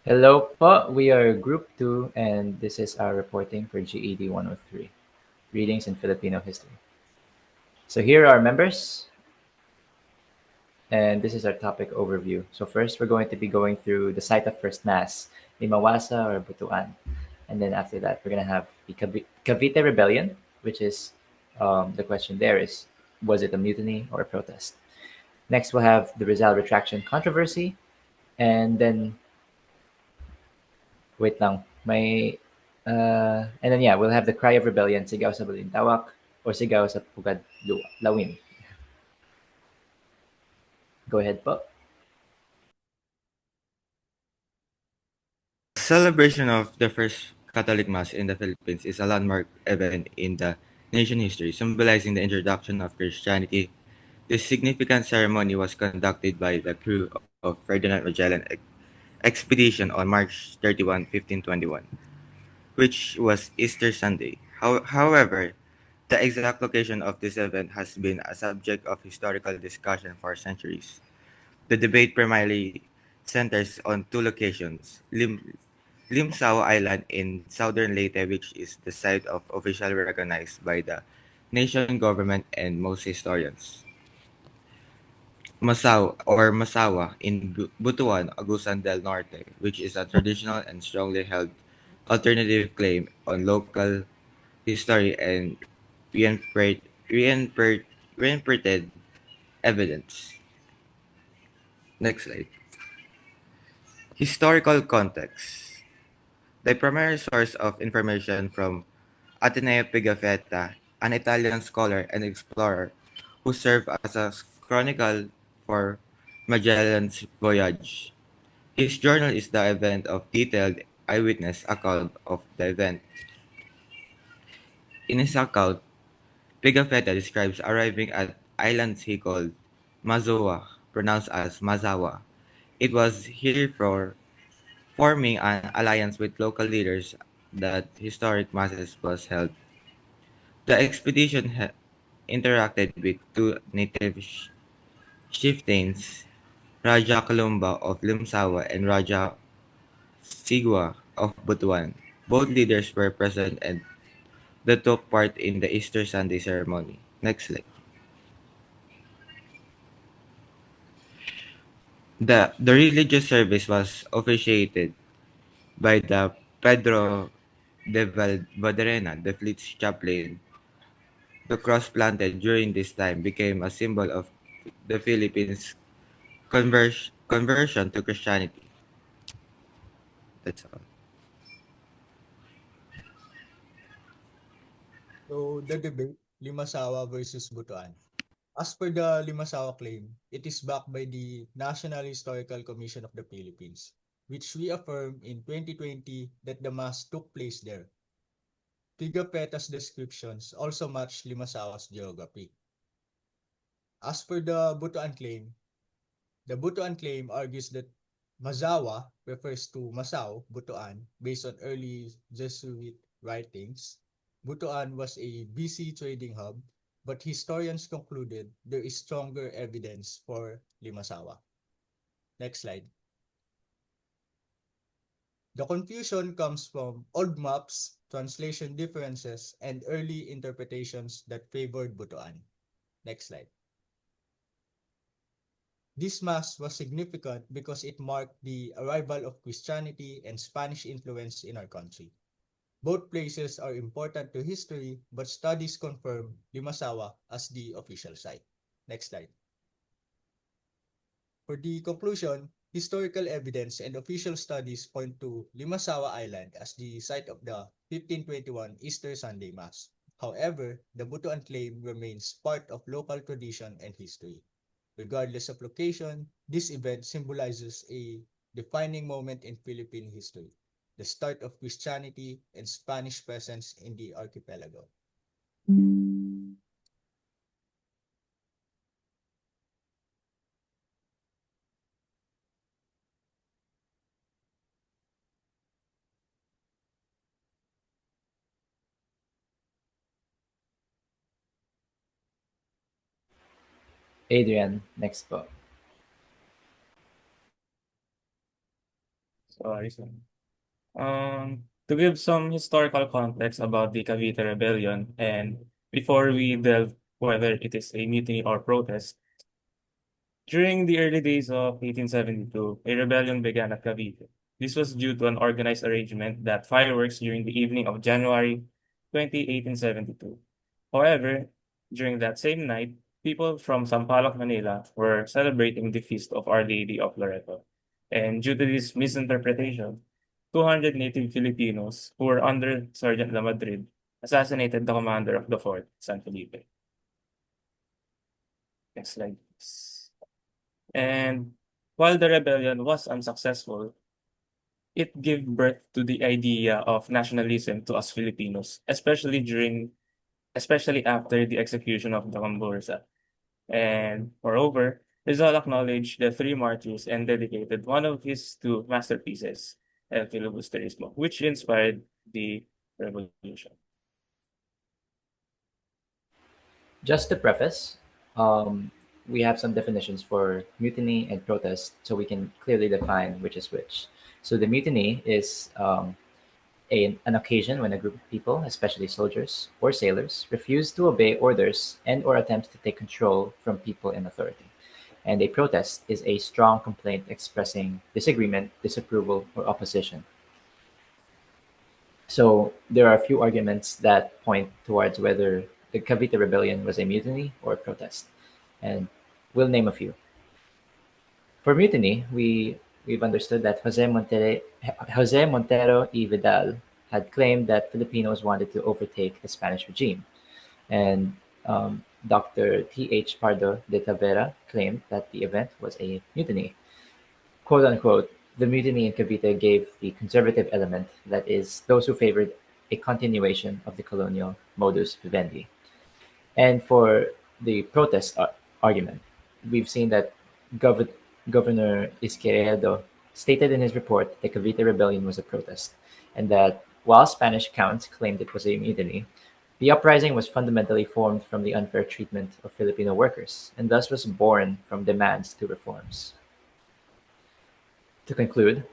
Hello po, we are Group 2 and this is our reporting for GED 103, Readings in Filipino History. So here are our members and this is our topic overview. So first we're going to be going through the site of First Mass, Limawasa or Butuan. And then after that we're going to have the Cavite Rebellion, which is the question there is, was it a mutiny or a protest? Next we'll have the Rizal Retraction Controversy and then wait lang. And then yeah, we'll have the Cry of Rebellion, Sigaw sa Balintawak, or Sigaw sa Pugad Lawin. Go ahead po. Celebration of the first Catholic Mass in the Philippines is a landmark event in the nation history, symbolizing the introduction of Christianity. This significant ceremony was conducted by the crew of Ferdinand Magellan expedition on March 31, 1521, which was Easter Sunday. However, the exact location of this event has been a subject of historical discussion for centuries. The debate primarily centers on two locations: Limsao Island in southern Leyte, which is the site of officially recognized by the nation government and most historians. Masawa in Butuan, Agusan del Norte, which is a traditional and strongly held alternative claim on local history and reinterpreted evidence. Next slide. Historical context. The primary source of information from Ateneo Pigafetta, an Italian scholar and explorer who served as a chronicle for Magellan's voyage. His journal is the event of detailed eyewitness account of the event. In his account, Pigafetta describes arriving at islands he called Mazoa, pronounced as Mazawa. It was here for forming an alliance with local leaders that historic masses was held. The expedition interacted with two native chieftains, Raja Kalumba of Limsawa and Raja Sigua of Butuan. Both leaders were present and they took part in the Easter Sunday ceremony. Next slide. The religious service was officiated by the Pedro de Valderena, the fleet's chaplain. The cross planted during this time became a symbol of the Philippines' conversion to Christianity. That's all. So the debate, Limasawa versus Butuan. As per the Limasawa claim, it is backed by the National Historical Commission of the Philippines, which reaffirmed in 2020 that the mass took place there. Pigafetta's descriptions also match Limasawa's geography. As per the Butuan claim argues that Mazawa refers to Masao, Butuan, based on early Jesuit writings. Butuan was a BC trading hub, but historians concluded there is stronger evidence for Limasawa. Next slide. The confusion comes from old maps, translation differences, and early interpretations that favored Butuan. Next slide. This mass was significant because it marked the arrival of Christianity and Spanish influence in our country. Both places are important to history, but studies confirm Limasawa as the official site. Next slide. For the conclusion, historical evidence and official studies point to Limasawa Island as the site of the 1521 Easter Sunday Mass. However, the Butuan claim remains part of local tradition and history. Regardless of location, this event symbolizes a defining moment in Philippine history, the start of Christianity and Spanish presence in the archipelago. Adrian, next po. So, to give some historical context about the Cavite Rebellion, and before we delve whether it is a mutiny or protest, during the early days of 1872, a rebellion began at Cavite. This was due to an organized arrangement that fireworks during the evening of January 20, 1872. However, during that same night, people from Sampaloc, Manila were celebrating the feast of Our Lady of Loreto. And due to this misinterpretation, 200 native Filipinos who were under Sergeant La Madrid assassinated the commander of the fort, San Felipe. Next slide, please. And while the rebellion was unsuccessful, it gave birth to the idea of nationalism to us Filipinos, especially after the execution of the Camborza. And moreover, Rizal acknowledged the three martyrs and dedicated one of his two masterpieces, El Filibusterismo, which inspired the revolution. Just to preface, um, we have some definitions for mutiny and protest so we can clearly define which is which. So the mutiny is an occasion when a group of people, especially soldiers or sailors, refuse to obey orders and or attempts to take control from people in authority. And a protest is a strong complaint expressing disagreement, disapproval, or opposition. So there are a few arguments that point towards whether the Cavite Rebellion was a mutiny or a protest, and we'll name a few. For mutiny, we've understood that Jose Montero y Vidal had claimed that Filipinos wanted to overtake the Spanish regime, and Dr. T.H. Pardo de Tavera claimed that the event was a mutiny. Quote unquote, the mutiny in Cavite gave the conservative element, that is, those who favored a continuation of the colonial modus vivendi. And for the protest argument, we've seen that Gov- Governor Izquierdo stated in his report that the Cavite Rebellion was a protest, and that while Spanish accounts claimed it was a mutiny, the uprising was fundamentally formed from the unfair treatment of Filipino workers, and thus was born from demands to reforms. To conclude,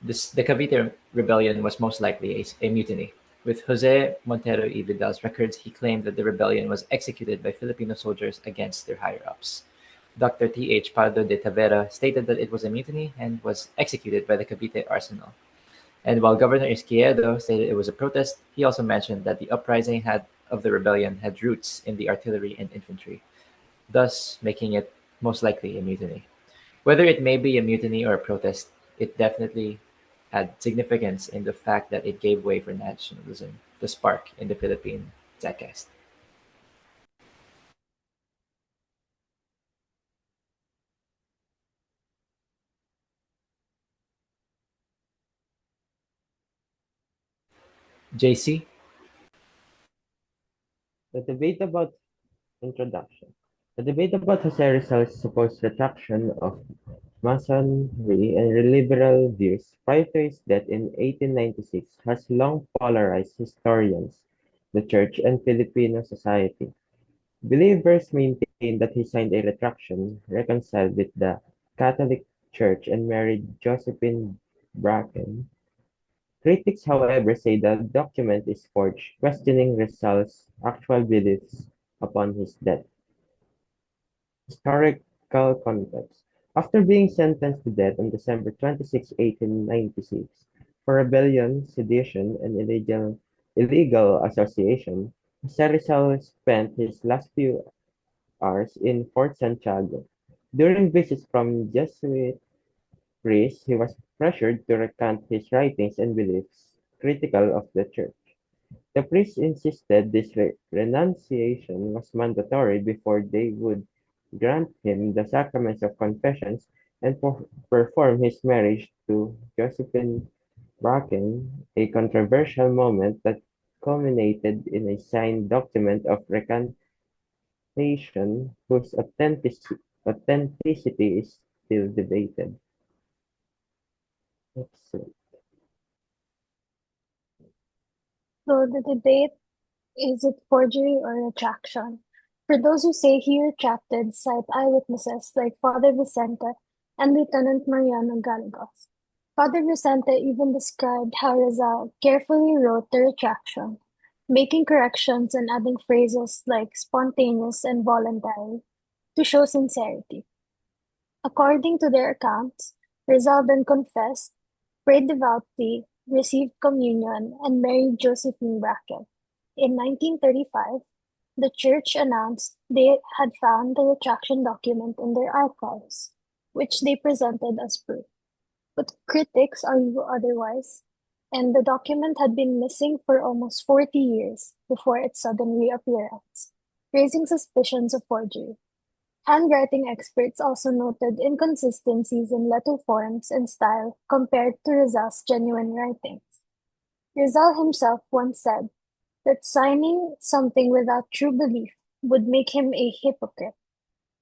the Cavite Rebellion was most likely a mutiny. With Jose Montero y Vidal's records, he claimed that the rebellion was executed by Filipino soldiers against their higher-ups. Dr. T.H. Pardo de Tavera stated that it was a mutiny and was executed by the Cavite arsenal. And while Governor Izquierdo stated it was a protest, he also mentioned that the uprising of the rebellion had roots in the artillery and infantry, thus making it most likely a mutiny. Whether it may be a mutiny or a protest, it definitely had significance in the fact that it gave way for nationalism, the spark in the Philippine zeitgeist. JC, The debate about introduction. The debate about Jose Rizal's supposed retraction of Masonry and liberal views prior to his death in 1896 has long polarized historians, the Church, and Filipino society. Believers maintain that he signed a retraction, reconciled with the Catholic Church, and married Josephine Bracken. Critics, however, say the document is forged, questioning Rizal's actual beliefs upon his death. Historical context: after being sentenced to death on December 26, 1896, for rebellion, sedition, and illegal association, Jose Rizal spent his last few hours in Fort Santiago. During visits from Jesuit priests, he was pressured to recant his writings and beliefs critical of the Church. The priests insisted this renunciation was mandatory before they would grant him the sacraments of confessions and perform his marriage to Josephine Bracken, a controversial moment that culminated in a signed document of recantation whose authenticity is still debated. Excellent. So the debate, is it forgery or retraction? For those who say he retracted, cite eyewitnesses like Father Vicente and Lieutenant Mariano Gallegos. Father Vicente even described how Rizal carefully wrote the retraction, making corrections and adding phrases like spontaneous and voluntary to show sincerity. According to their accounts, Rizal then confessed, prayed devoutly, received communion, and married Josephine Brackett. In 1935, the church announced they had found the retraction document in their archives, which they presented as proof. But critics argue otherwise, and the document had been missing for almost 40 years before its sudden reappearance, raising suspicions of forgery. Handwriting experts also noted inconsistencies in letter forms and style compared to Rizal's genuine writings. Rizal himself once said that signing something without true belief would make him a hypocrite,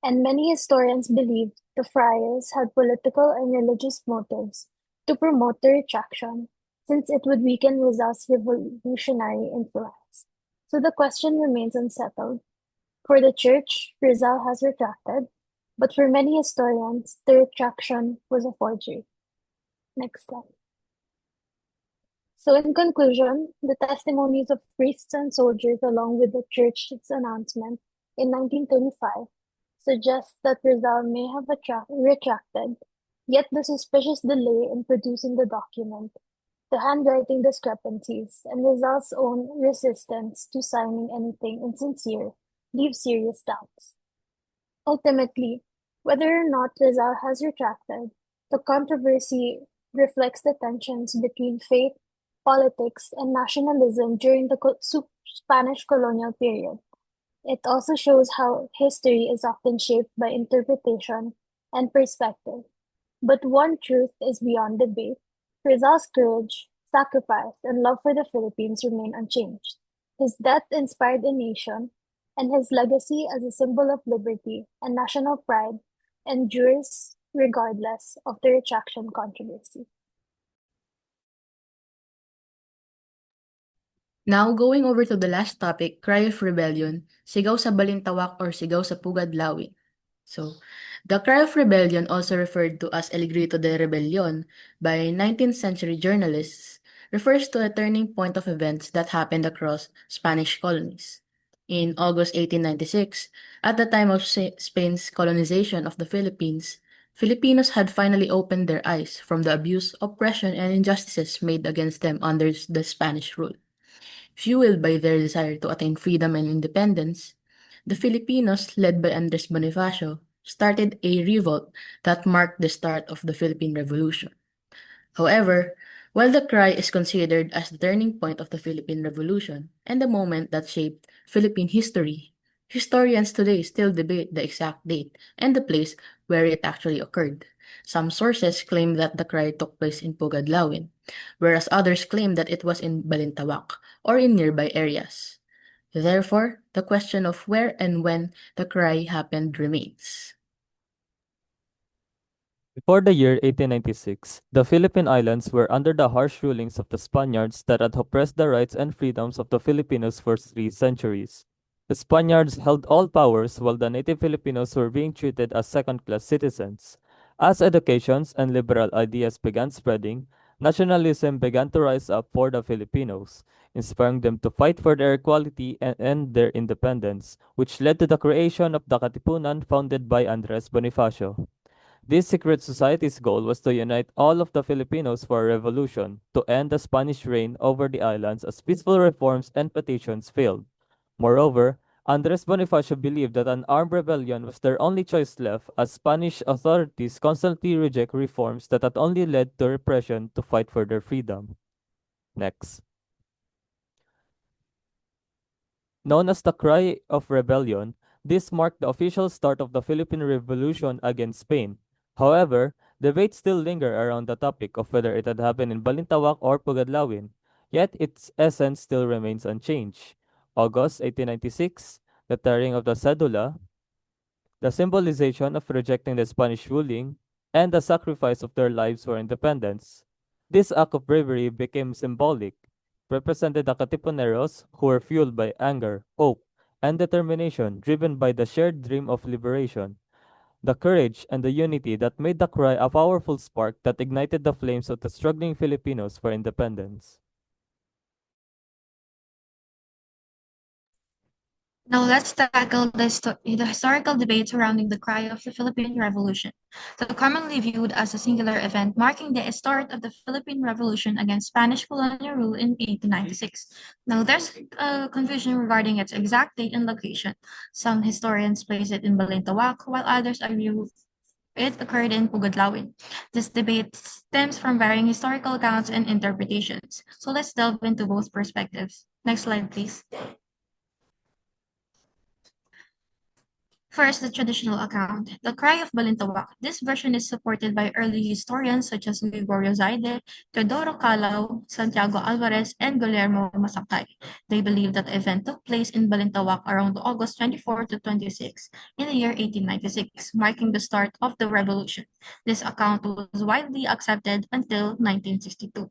and many historians believe the friars had political and religious motives to promote the retraction, since it would weaken Rizal's revolutionary influence. So the question remains unsettled. For the Church, Rizal has retracted, but for many historians, the retraction was a forgery. Next slide. So, in conclusion, the testimonies of priests and soldiers, along with the Church's announcement in 1935, suggest that Rizal may have retracted, yet the suspicious delay in producing the document, the handwriting discrepancies, and Rizal's own resistance to signing anything insincere leave serious doubts. Ultimately, whether or not Rizal has retracted, the controversy reflects the tensions between faith, politics, and nationalism during the Spanish colonial period. It also shows how history is often shaped by interpretation and perspective. But one truth is beyond debate. Rizal's courage, sacrifice, and love for the Philippines remain unchanged. His death inspired a nation, and his legacy as a symbol of liberty and national pride endures regardless of the retraction controversy. Now, going over to the last topic, Cry of Rebellion, Sigaw sa Balintawak or Sigaw sa Pugad Lawin. So, the Cry of Rebellion, also referred to as El Grito de Rebelión by 19th century journalists, refers to a turning point of events that happened across Spanish colonies. In August 1896, at the time of Spain's colonization of the Philippines, Filipinos had finally opened their eyes from the abuse, oppression, and injustices made against them under the Spanish rule. Fueled by their desire to attain freedom and independence, the Filipinos, led by Andres Bonifacio, started a revolt that marked the start of the Philippine Revolution. However, while the cry is considered as the turning point of the Philippine Revolution and the moment that shaped Philippine history, historians today still debate the exact date and the place where it actually occurred. Some sources claim that the cry took place in Pugadlawin, whereas others claim that it was in Balintawak or in nearby areas. Therefore, the question of where and when the cry happened remains. Before the year 1896, the Philippine Islands were under the harsh rulings of the Spaniards that had oppressed the rights and freedoms of the Filipinos for 3 centuries. The Spaniards held all powers while the native Filipinos were being treated as second-class citizens. As educations and liberal ideas began spreading, nationalism began to rise up for the Filipinos, inspiring them to fight for their equality and end their independence, which led to the creation of the Katipunan founded by Andres Bonifacio. This secret society's goal was to unite all of the Filipinos for a revolution, to end the Spanish reign over the islands as peaceful reforms and petitions failed. Moreover, Andres Bonifacio believed that an armed rebellion was their only choice left, as Spanish authorities constantly reject reforms that had only led to repression to fight for their freedom. Next. Known as the Cry of Rebellion, this marked the official start of the Philippine Revolution against Spain. However, debates still linger around the topic of whether it had happened in Balintawak or Pugadlawin, yet its essence still remains unchanged. August 1896, the tearing of the cedula, the symbolization of rejecting the Spanish ruling, and the sacrifice of their lives for independence. This act of bravery became symbolic, represented the Katipuneros who were fueled by anger, hope, and determination driven by the shared dream of liberation. the courage and the unity that made the cry a powerful spark that ignited the flames of the struggling Filipinos for independence. Now let's tackle the historical debate surrounding the cry of the Philippine Revolution, so commonly viewed as a singular event marking the start of the Philippine Revolution against Spanish colonial rule in 1896. Now there's confusion regarding its exact date and location. Some historians place it in Balintawak, while others argue it occurred in Pugadlawin. This debate stems from varying historical accounts and interpretations. So let's delve into both perspectives. Next slide, please. First, the traditional account, the Cry of Balintawak. This version is supported by early historians such as Gregorio Zaide, Teodoro Calao, Santiago Alvarez, and Guillermo Masacay. They believe that the event took place in Balintawak around August 24 to 26 in the year 1896, marking the start of the revolution. This account was widely accepted until 1962.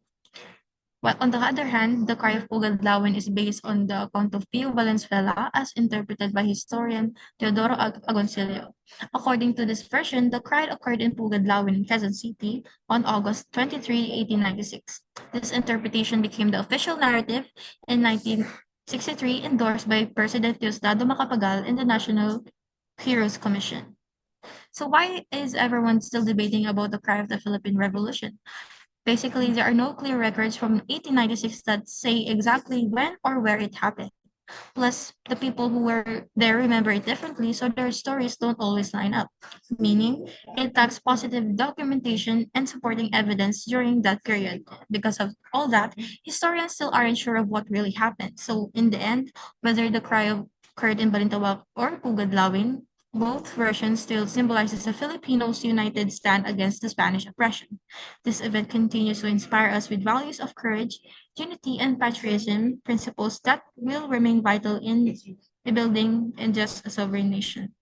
While on the other hand, the cry of Pugadlawin is based on the account of Pio Valenzuela as interpreted by historian Teodoro Agoncillo. According to this version, the cry occurred in Pugadlawin, Quezon City on August 23, 1896. This interpretation became the official narrative in 1963, endorsed by President Diosdado Macapagal and the National Heroes Commission. So why is everyone still debating about the cry of the Philippine Revolution? Basically, there are no clear records from 1896 that say exactly when or where it happened. Plus, the people who were there remember it differently, so their stories don't always line up, meaning it lacks positive documentation and supporting evidence during that period. Because of all that, historians still aren't sure of what really happened. So, in the end, whether the cry occurred in Balintawak or Pugadlawin, both versions still symbolizes the Filipinos' united stand against the Spanish oppression. This event continues to inspire us with values of courage, unity, and patriotism, principles that will remain vital in rebuilding and just a sovereign nation.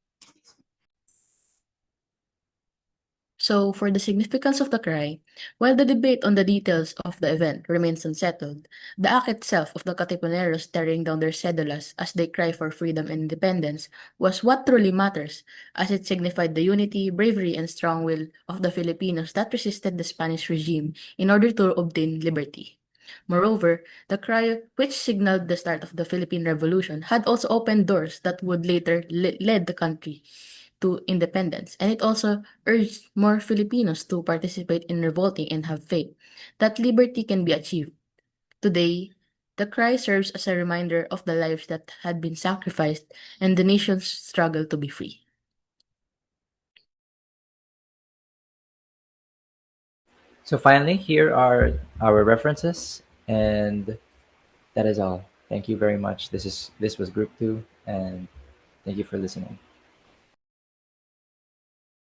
So, for the significance of the cry, while the debate on the details of the event remains unsettled, the act itself of the Katipuneros tearing down their cedulas as they cry for freedom and independence was what truly matters, as it signified the unity, bravery, and strong will of the Filipinos that resisted the Spanish regime in order to obtain liberty. Moreover, the cry, which signaled the start of the Philippine Revolution, had also opened doors that would later lead the country to independence, and it also urged more Filipinos to participate in revolting and have faith that liberty can be achieved. Today, the cry serves as a reminder of the lives that had been sacrificed and the nation's struggle to be free. So finally, here are our references, and that is all. Thank you very much. This was Group 2, and thank you for listening.